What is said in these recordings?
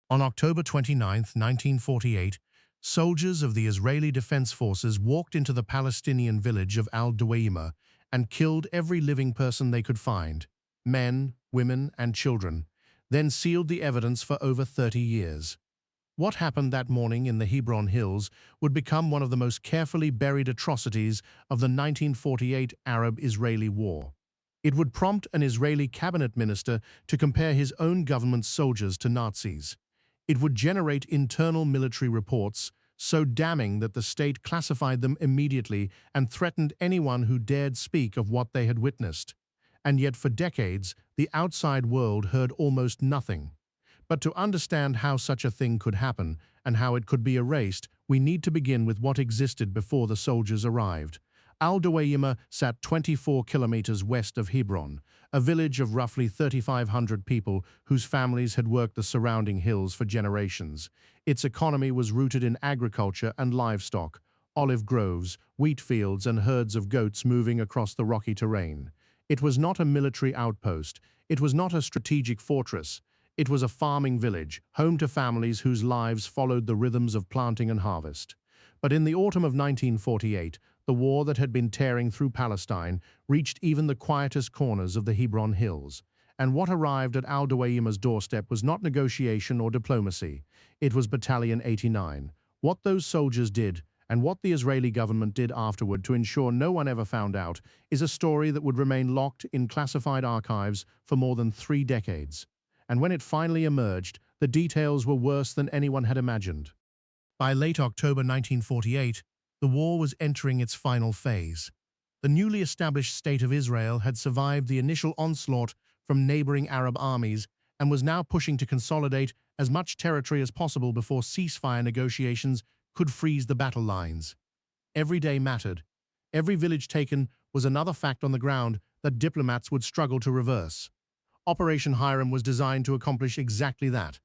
On October 29, 1948, soldiers of the Israeli Defense Forces walked into the Palestinian village of Al-Dawayima and killed every living person they could find, men, women, and children, then sealed the evidence for over 30 years. What happened that morning in the Hebron Hills would become one of the most carefully buried atrocities of the 1948 Arab-Israeli War. It would prompt an Israeli cabinet minister to compare his own government's soldiers to Nazis. It would generate internal military reports so damning that the state classified them immediately and threatened anyone who dared speak of what they had witnessed. And yet for decades, the outside world heard almost nothing. But to understand how such a thing could happen and how it could be erased, we need to begin with what existed before the soldiers arrived. Al-Dawayima sat 24 kilometers west of Hebron, a village of roughly 3,500 people whose families had worked the surrounding hills for generations. Its economy was rooted in agriculture and livestock, olive groves, wheat fields, and herds of goats moving across the rocky terrain. It was not a military outpost. It was not a strategic fortress. It was a farming village, home to families whose lives followed the rhythms of planting and harvest. But in the autumn of 1948, the war that had been tearing through Palestine reached even the quietest corners of the Hebron Hills. And what arrived at Al-Dawayima's doorstep was not negotiation or diplomacy. It was Battalion 89. What those soldiers did, and what the Israeli government did afterward to ensure no one ever found out, is a story that would remain locked in classified archives for more than 3 decades. And when it finally emerged, the details were worse than anyone had imagined. By late October 1948, the war was entering its final phase. The newly established State of Israel had survived the initial onslaught from neighboring Arab armies and was now pushing to consolidate as much territory as possible before ceasefire negotiations could freeze the battle lines. Every day mattered. Every village taken was another fact on the ground that diplomats would struggle to reverse. Operation Hiram was designed to accomplish exactly that.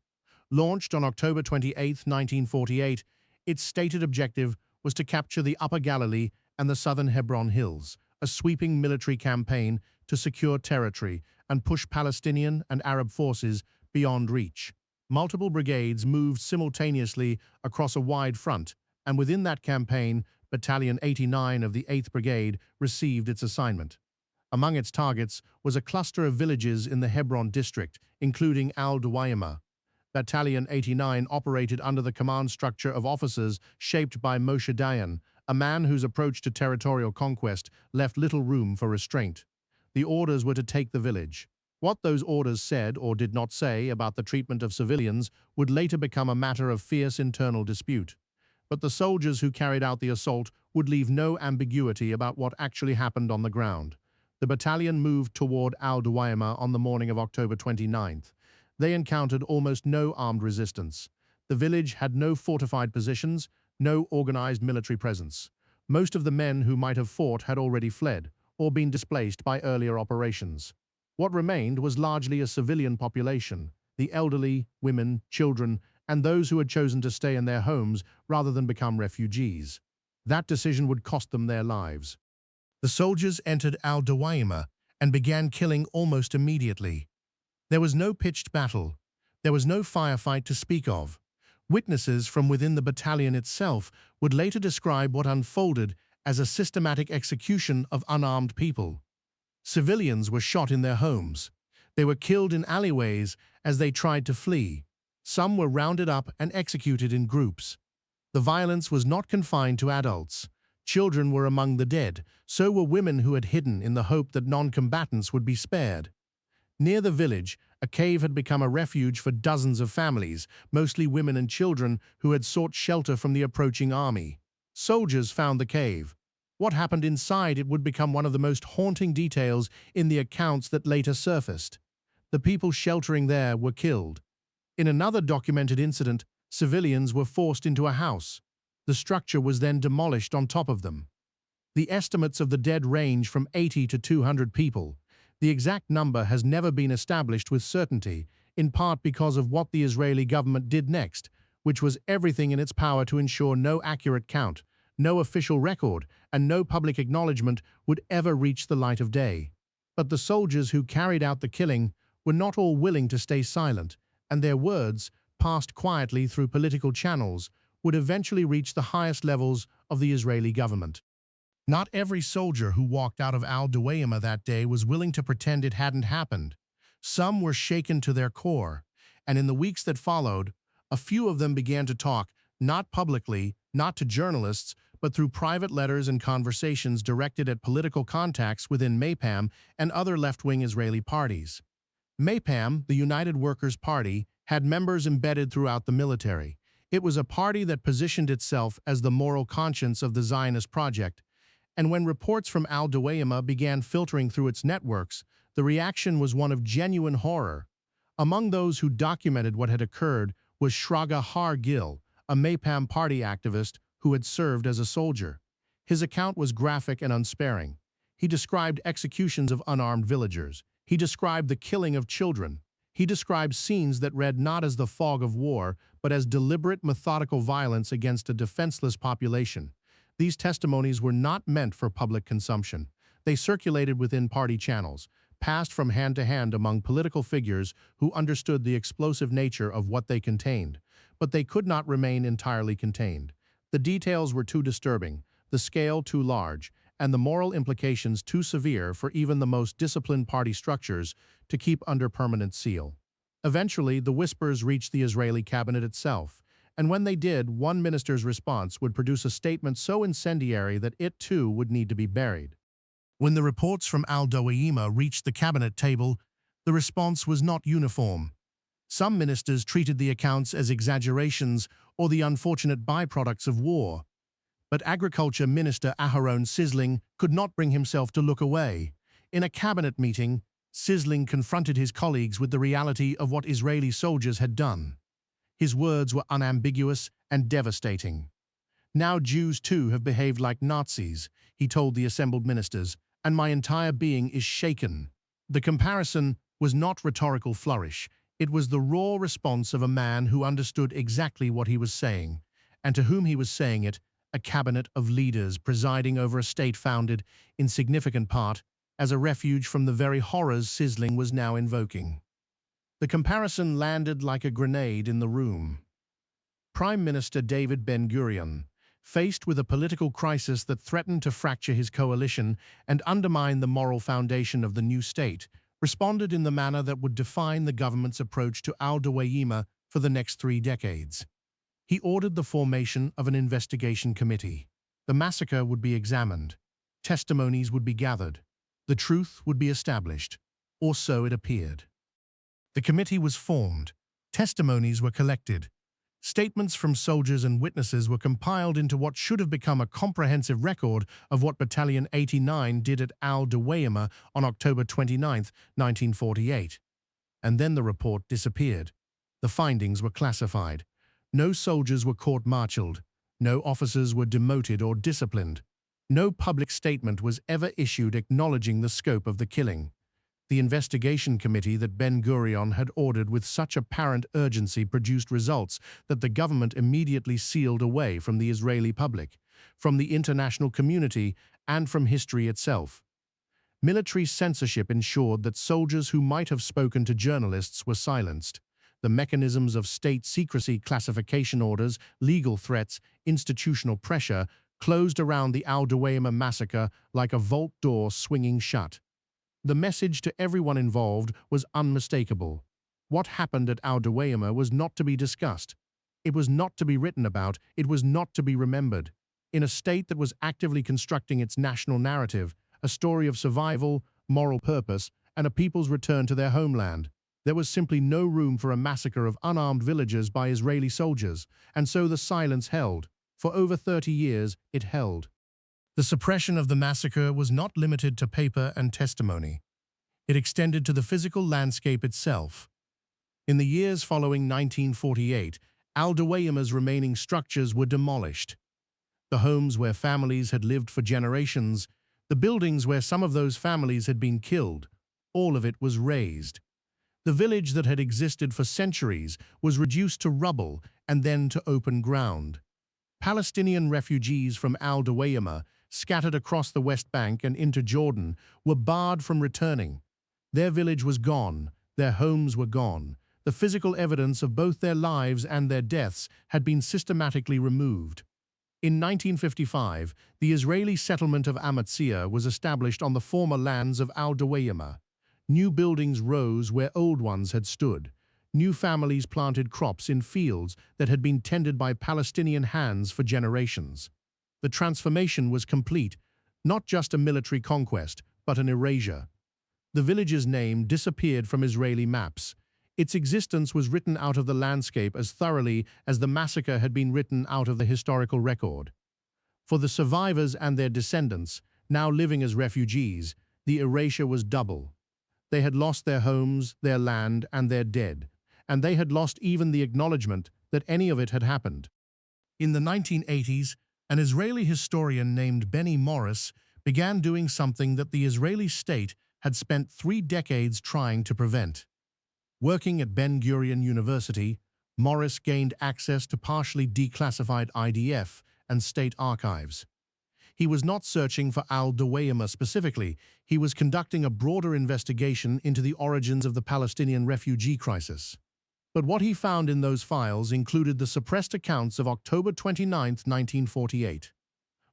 Launched on October 28, 1948, its stated objective was to capture the Upper Galilee and the southern Hebron Hills, a sweeping military campaign to secure territory and push Palestinian and Arab forces beyond reach. Multiple brigades moved simultaneously across a wide front, and within that campaign, Battalion 89 of the 8th Brigade received its assignment. Among its targets was a cluster of villages in the Hebron district, including Al-Dawayima. Battalion 89 operated under the command structure of officers shaped by Moshe Dayan, a man whose approach to territorial conquest left little room for restraint. The orders were to take the village. What those orders said or did not say about the treatment of civilians would later become a matter of fierce internal dispute. But the soldiers who carried out the assault would leave no ambiguity about what actually happened on the ground. The battalion moved toward Al-Dawayima on the morning of October 29th. They encountered almost no armed resistance. The village had no fortified positions, no organized military presence. Most of the men who might have fought had already fled or been displaced by earlier operations. What remained was largely a civilian population, the elderly, women, children, and those who had chosen to stay in their homes rather than become refugees. That decision would cost them their lives. The soldiers entered Al-Dawayima and began killing almost immediately. There was no pitched battle. There was no firefight to speak of. Witnesses from within the battalion itself would later describe what unfolded as a systematic execution of unarmed people. Civilians were shot in their homes. They were killed in alleyways as they tried to flee. Some were rounded up and executed in groups. The violence was not confined to adults. Children were among the dead, so were women who had hidden in the hope that non-combatants would be spared. Near the village, a cave had become a refuge for dozens of families, mostly women and children who had sought shelter from the approaching army. Soldiers found the cave. What happened inside it would become one of the most haunting details in the accounts that later surfaced. The people sheltering there were killed. In another documented incident, civilians were forced into a house. The structure was then demolished on top of them. The estimates of the dead range from 80 to 200 people. The exact number has never been established with certainty, in part because of what the Israeli government did next, which was everything in its power to ensure no accurate count, no official record, and no public acknowledgement would ever reach the light of day. But the soldiers who carried out the killing were not all willing to stay silent, and their words, passed quietly through political channels, would eventually reach the highest levels of the Israeli government. Not every soldier who walked out of Al-Dawayima that day was willing to pretend it hadn't happened. Some were shaken to their core, and in the weeks that followed, a few of them began to talk, not publicly, not to journalists, but through private letters and conversations directed at political contacts within Maypam and other left-wing Israeli parties. Maypam, the United Workers' Party, had members embedded throughout the military. It was a party that positioned itself as the moral conscience of the Zionist project, and when reports from Al-Dawayima began filtering through its networks, the reaction was one of genuine horror. Among those who documented what had occurred was Shraga Har Gil, a Maypam party activist who had served as a soldier. His account was graphic and unsparing. He described executions of unarmed villagers. He described the killing of children. He described scenes that read not as the fog of war, but as deliberate, methodical violence against a defenseless population. These testimonies were not meant for public consumption. They circulated within party channels, passed from hand to hand among political figures who understood the explosive nature of what they contained. But they could not remain entirely contained. The details were too disturbing, the scale too large, and the moral implications too severe for even the most disciplined party structures to keep under permanent seal. Eventually, the whispers reached the Israeli cabinet itself, and when they did, one minister's response would produce a statement so incendiary that it too would need to be buried. When the reports from Al-Dawayima reached the cabinet table, the response was not uniform. Some ministers treated the accounts as exaggerations or the unfortunate byproducts of war. But Agriculture Minister Aharon Sisling could not bring himself to look away. In a cabinet meeting, Sisling confronted his colleagues with the reality of what Israeli soldiers had done. His words were unambiguous and devastating. "Now Jews too have behaved like Nazis," he told the assembled ministers, "and my entire being is shaken." The comparison was not rhetorical flourish. It was the raw response of a man who understood exactly what he was saying, and to whom he was saying it, a cabinet of leaders presiding over a state founded, in significant part, as a refuge from the very horrors Sisling was now invoking. The comparison landed like a grenade in the room. Prime Minister David Ben-Gurion, faced with a political crisis that threatened to fracture his coalition and undermine the moral foundation of the new state, responded in the manner that would define the government's approach to Al-Dawayima for the next 3 decades. He ordered the formation of an investigation committee. The massacre would be examined. Testimonies would be gathered. The truth would be established, or so it appeared. The committee was formed. Testimonies were collected. Statements from soldiers and witnesses were compiled into what should have become a comprehensive record of what Battalion 89 did at Al-Dawayima on October 29, 1948. And then the report disappeared. The findings were classified. No soldiers were court-martialed. No officers were demoted or disciplined. No public statement was ever issued acknowledging the scope of the killing. The investigation committee that Ben-Gurion had ordered with such apparent urgency produced results that the government immediately sealed away from the Israeli public, from the international community, and from history itself. Military censorship ensured that soldiers who might have spoken to journalists were silenced. The mechanisms of state secrecy, classification orders, legal threats, institutional pressure closed around the Al-Dawayima massacre like a vault door swinging shut. The message to everyone involved was unmistakable. What happened at Al-Dawayima was not to be discussed. It was not to be written about. It was not to be remembered. In a state that was actively constructing its national narrative, a story of survival, moral purpose, and a people's return to their homeland, there was simply no room for a massacre of unarmed villagers by Israeli soldiers, and so the silence held. For over 30 years, it held. The suppression of the massacre was not limited to paper and testimony. It extended to the physical landscape itself. In the years following 1948, Al-Dawayima's remaining structures were demolished. The homes where families had lived for generations, the buildings where some of those families had been killed, all of it was razed. The village that had existed for centuries was reduced to rubble and then to open ground. Palestinian refugees from Al-Dawayima, scattered across the West Bank and into Jordan, were barred from returning. Their village was gone, their homes were gone, The physical evidence of both their lives and their deaths had been systematically removed. In 1955, the Israeli settlement of Amatzia was established on the former lands of Al-Dawayima. New buildings rose where old ones had stood. New families planted crops in fields that had been tended by Palestinian hands for generations. The transformation was complete, not just a military conquest, but an erasure. The village's name disappeared from Israeli maps. Its existence was written out of the landscape as thoroughly as the massacre had been written out of the historical record. For the survivors and their descendants, now living as refugees, the erasure was double. They had lost their homes, their land, and their dead, and they had lost even the acknowledgement that any of it had happened. In the 1980s, an Israeli historian named Benny Morris began doing something that the Israeli state had spent 3 decades trying to prevent. Working at Ben Gurion University, Morris gained access to partially declassified IDF and state archives. He was not searching for Al-Dawayima specifically, he was conducting a broader investigation into the origins of the Palestinian refugee crisis. But what he found in those files included the suppressed accounts of October 29, 1948.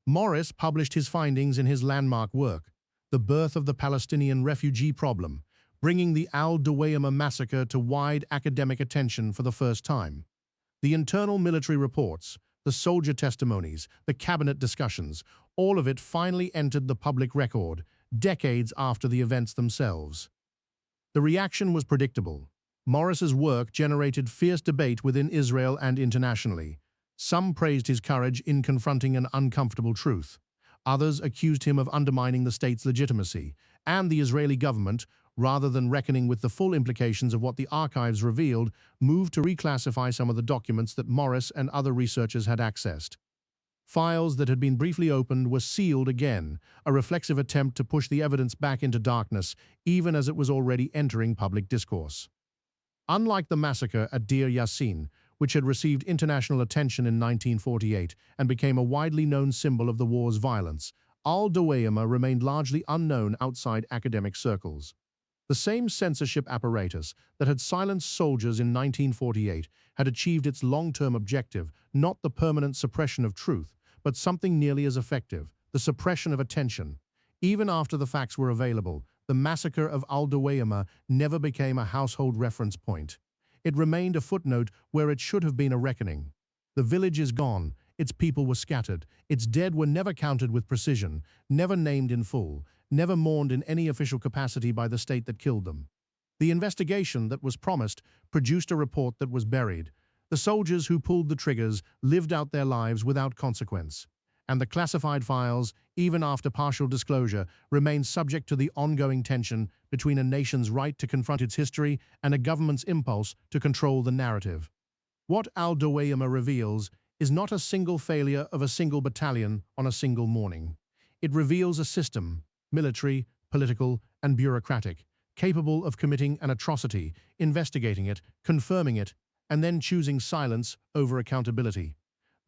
Morris published his findings in his landmark work, The Birth of the Palestinian Refugee Problem, bringing the Al-Dawayima massacre to wide academic attention for the first time. The internal military reports, the soldier testimonies, the cabinet discussions, all of it finally entered the public record, decades after the events themselves. The reaction was predictable. Morris's work generated fierce debate within Israel and internationally. Some praised his courage in confronting an uncomfortable truth. Others accused him of undermining the state's legitimacy, and the Israeli government, rather than reckoning with the full implications of what the archives revealed, moved to reclassify some of the documents that Morris and other researchers had accessed. Files that had been briefly opened were sealed again, a reflexive attempt to push the evidence back into darkness, even as it was already entering public discourse. Unlike the massacre at Deir Yassin, which had received international attention in 1948 and became a widely known symbol of the war's violence, Al-Dawayima remained largely unknown outside academic circles. The same censorship apparatus that had silenced soldiers in 1948 had achieved its long-term objective, not the permanent suppression of truth, but something nearly as effective, the suppression of attention. Even after the facts were available, the massacre of Al-Dawayima never became a household reference point. It remained a footnote where it should have been a reckoning. The village is gone, its people were scattered, its dead were never counted with precision, never named in full, never mourned in any official capacity by the state that killed them. The investigation that was promised produced a report that was buried. The soldiers who pulled the triggers lived out their lives without consequence. And the classified files, even after partial disclosure, remain subject to the ongoing tension between a nation's right to confront its history and a government's impulse to control the narrative. What Al-Dawayima reveals is not a single failure of a single battalion on a single morning. It reveals a system, military, political, and bureaucratic, capable of committing an atrocity, investigating it, confirming it, and then choosing silence over accountability.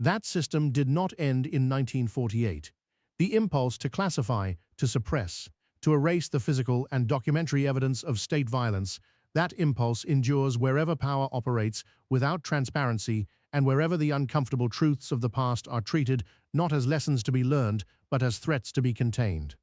That system did not end in 1948. The impulse to classify, to suppress, to erase the physical and documentary evidence of state violence, that impulse endures wherever power operates without transparency and wherever the uncomfortable truths of the past are treated not as lessons to be learned, but as threats to be contained.